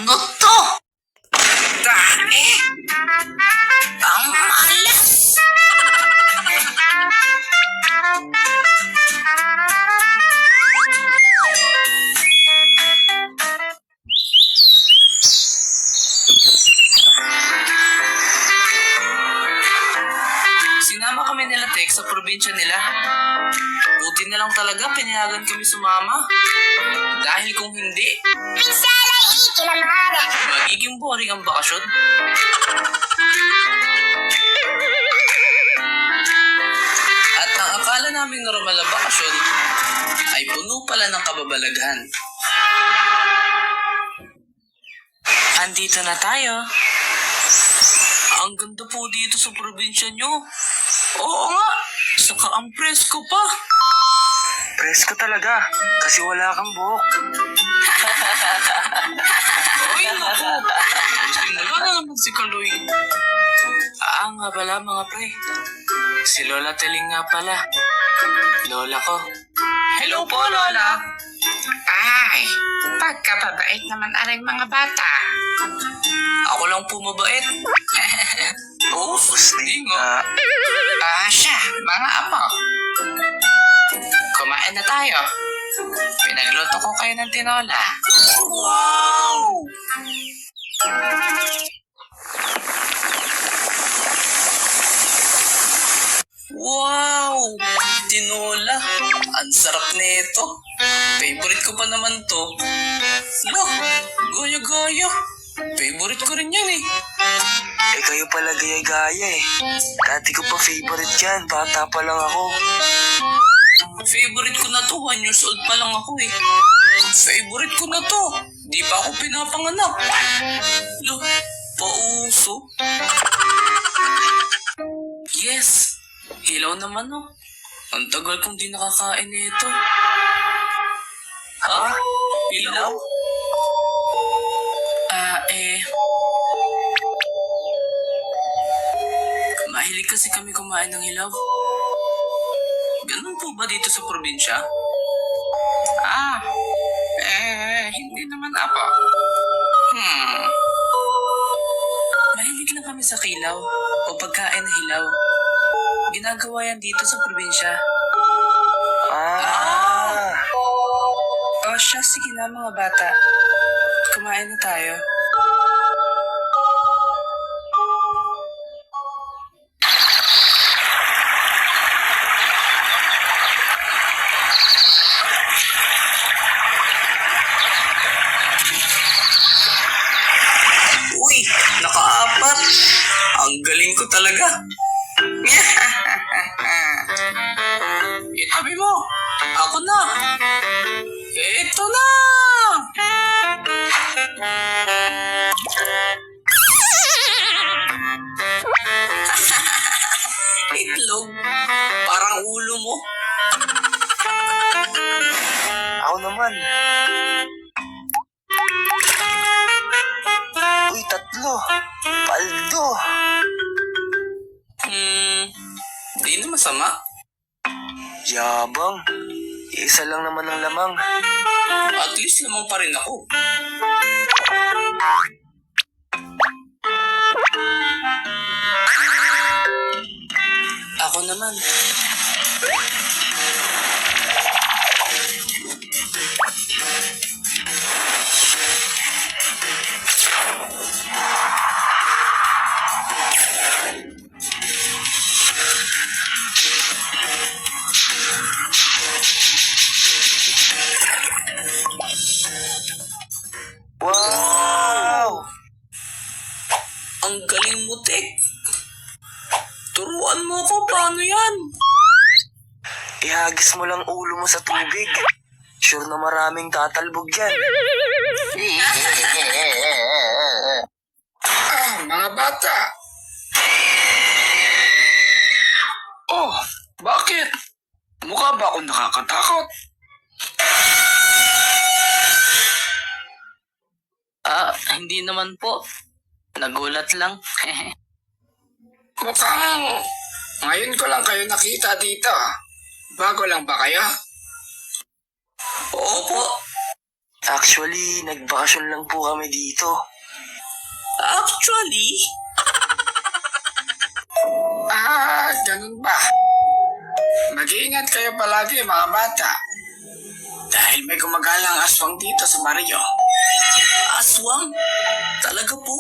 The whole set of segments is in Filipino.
Ano to? Dami! Ang malas! Sinama kami nila Tek sa probinsya nila. Buti na lang talaga pinayagan kami sumama. Dahil kung hindi, magiging boring ang bakasyon. At ang akala naming normal na bakasyon ay puno pala ng kababalaghan. Andito na tayo. Ang ganda po dito sa probinsya nyo. Oo nga, saka ang presko pa. Presko talaga, kasi wala kang buhok. Ay, naku. Sinala na naman si Kaloy. Nga pala mga pre. Si Lola Teling nga pala. Lola ko. Hello po, Lola. Ay, pagkababait naman aring mga bata. Ako lang po mabait. Hindi nga. Siya, mga apo. Kumain na tayo. Pinagluto ko kayo ng tinola. Wow! Wow! Tinola. Ang sarap nito. Favorite ko pa naman to. Look, goyo-goyo. Favorite ko rin yan eh. Kayo pala gaya-gaya eh. Dati ko pa favorite yan, bata pa lang ako. Favorite ko na to, 1 years old pa lang ako eh. Favorite ko na to, di pa ako pinapanganak. Look, pauso. Yes, hilaw naman oh. Ang tagal kong di nakakain nito. Ha? Hilaw? Mahilig kasi kami kumain ng hilaw. Ganun po ba dito sa probinsya? Hindi naman apo. Mahilig lang kami sa kilaw o pagkain na hilaw. Ginagawa yan dito sa probinsya. O siya, sige na mga bata. Kumain na tayo. Uy, naka-4. Ang galing ko talaga. Itabi mo. Ako na. Ito na. Itlog. Parang ulo mo. Ako naman. Uy, 3. Paldo. Di na masama. Yabang. Isa lang naman ang lamang. At least lamang pa rin ako. Ako naman. Wow! Ang galing mo, Tek. Turuan mo ko paano yan. Ihagis mo lang ulo mo sa tubig. Sure na maraming tatalbog dyan. Mga bata. Oh, bakit? Mukha ba akong nakakatakot? Hindi naman po. Nagulat lang. Mukhang ngayon ko lang kayo nakita dito. Bago lang ba kayo? Opo. Actually, nagbakasyon lang po kami dito. Actually? Ganun ba? Mag-iingat kayo palagi mga bata. Dahil may gumagalang aswang dito sa Mario. Aswang? Talaga po?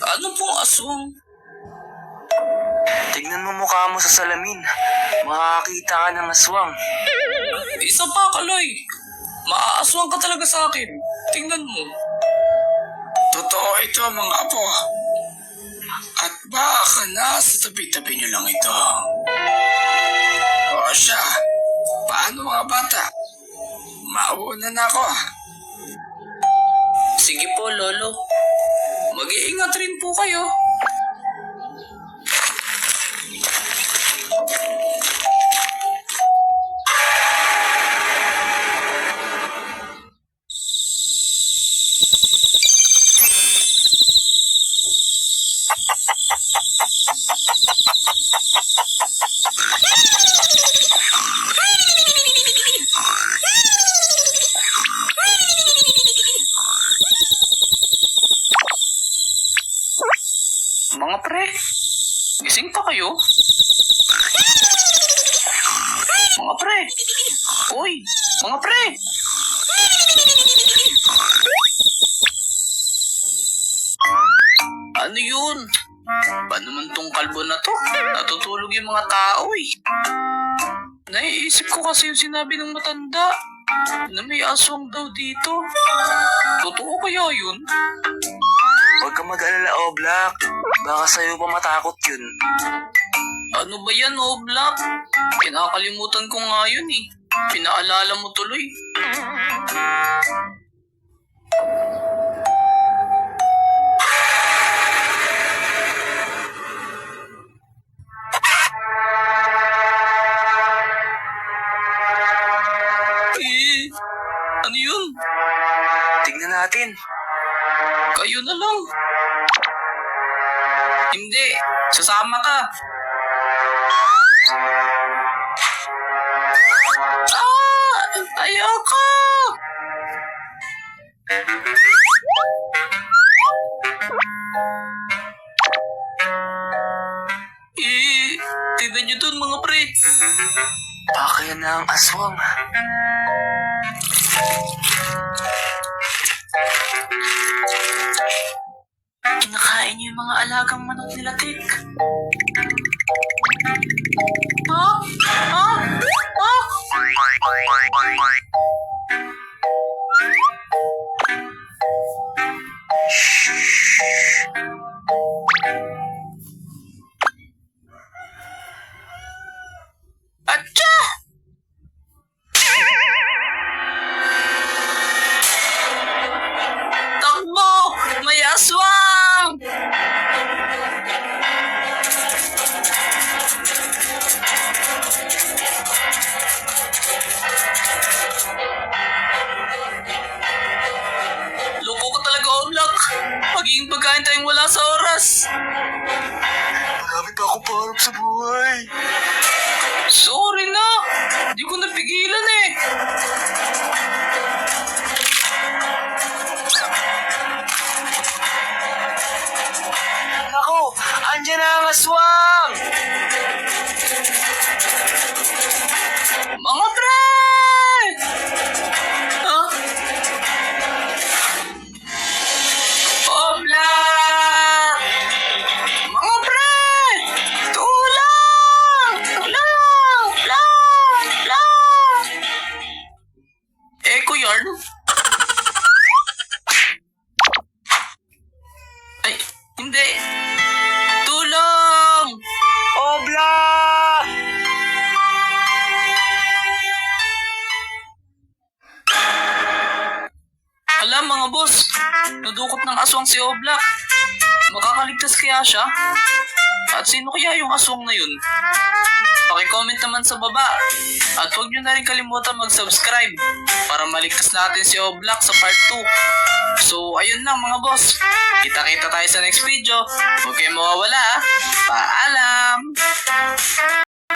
Ano pong aswang? Tignan mo mukha mo sa salamin. Makakakita ka ng aswang. Isa pa, Kaloy. Maaaswang ka talaga sa akin. Tingnan mo. Totoo ito, mga apo. At baka nasa tabi-tabi niyo lang ito. O siya, paano mga bata? Mauna na ako. Sige po, Lolo. Mag-iingat rin po kayo. Mga pre, gising pa kayo? Mga pre, uy, mga pre! Ano yun? Ba naman tong kalbo na to? Natutulog yung mga tao eh. Naiisip ko kasi yung sinabi ng matanda na may aswang daw dito. Totoo kaya yun? Huwag ka mag-alala, Oblak. Baka sa'yo pa matakot yun. Ano ba yan, Oblak? Kinakalimutan ko nga yun eh. Pinaalala mo tuloy. Ano yun? Tignan natin. Kayo na lang. Hindi, sasama ka. Ayoko! Tignan nyo dun mga pre. Baka yan na ang aswang. Kinakain niyo yung mga alagang manok nila, Tik. Ha? Ha? Ha? Atcha! Takbo! May aswang! Loko ko talaga, Oblak. Magiging pagkain tayong wala sa oras. Marami pa akong pangarap sa buhay. Sorry na. Di ko napigilan eh. Ako, andyan na ang aswang! Mga pre! Ha? Oblak! Mga pre! Tulong! Tulong! Tulong! Echo yarn? Ay, hindi. Tulong! Oblak! Alam mga boss, nadukot ng aswang si Oblak. Makakaligtas kaya siya? At sino kaya yung aswang na yun? Paki-comment naman sa baba. At huwag nyo na rin kalimutan mag-subscribe para maligtas natin si Oblak sa part 2. So, ayun lang mga boss. Kita-kita tayo sa next video. Huwag kayong mawawala. Paalam!